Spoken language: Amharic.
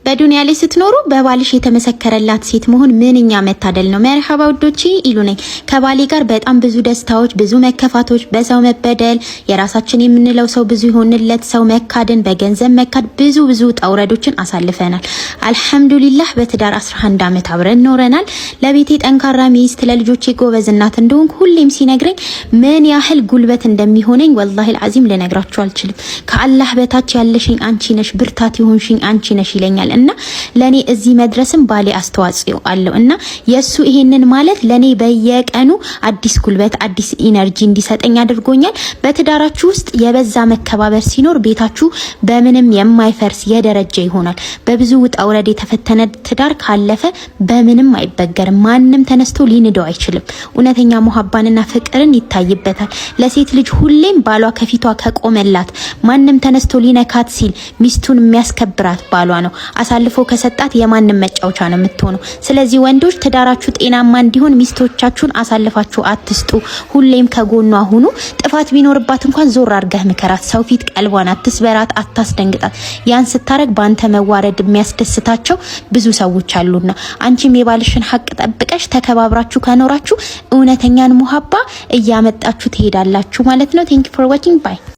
በዱንያ ላይ ስትኖሩ በባልሽ የተመሰከረላት ሴት መሆን ምንኛ መታደል ነው። መርሐባ ውዶቼ ኢሉ ነኝ። ከባሌ ጋር በጣም ብዙ ደስታዎች፣ ብዙ መከፋቶች፣ በሰው መበደል፣ የራሳችን የምንለው ሰው ብዙ ይሆንለት ሰው መካድን፣ በገንዘብ መካድ፣ ብዙ ጣውረዶችን አሳልፈናል። አልሐምዱሊላህ በትዳር 11 አመት አብረን ኖረናል። ለቤቴ ጠንካራ ሚስት፣ ለልጆቼ ጎበዝ እናት እንደሆንኩ ሁሌም ሲነግረኝ ምን ያህል ጉልበት እንደሚሆነኝ ወላሂ አልዓዚም ልነግራችሁ አልችልም። ከአላህ በታች ያለሽኝ አንቺ ነሽ፣ ብርታት ይሆንሽኝ አንቺ ነሽ ይለኛል እና ለኔ እዚህ መድረስም ባሌ አስተዋጽኦ አለው እና የሱ ይሄንን ማለት ለኔ በየቀኑ አዲስ ጉልበት አዲስ ኢነርጂ እንዲሰጠኝ አድርጎኛል። በትዳራችሁ ውስጥ የበዛ መከባበር ሲኖር ቤታችሁ በምንም የማይፈርስ የደረጃ ይሆናል። በብዙ ውጣ ውረድ የተፈተነ ትዳር ካለፈ በምንም አይበገርም። ማንም ተነስቶ ሊንደው አይችልም። እውነተኛ ሙሐባንና ፍቅርን ይታይበታል። ለሴት ልጅ ሁሌም ባሏ ከፊቷ ከቆመላት ማንም ተነስቶ ሊነካት ሲል ሚስቱን የሚያስከብራት ባሏ ነው። አሳልፎ ከሰጣት የማንም መጫወቻ ነው የምትሆነው። ስለዚህ ወንዶች ትዳራችሁ ጤናማ እንዲሆን ሚስቶቻችሁን አሳልፋችሁ አትስጡ። ሁሌም ከጎኗ ሁኑ። ጥፋት ቢኖርባት እንኳን ዞር አርገህ ምከራት። ሰው ፊት ቀልቧን አትስበራት፣ አታስደንግጣት። ያን ስታረግ ባንተ መዋረድ የሚያስደስታቸው ብዙ ሰዎች አሉና አንቺም የባልሽን ሐቅ ጠብቀሽ ተከባብራችሁ ከኖራችሁ እውነተኛን ሙሐባ እያመጣችሁ ትሄዳላችሁ ማለት ነው። ቴንክ ዩ ፎር ዋቺንግ ባይ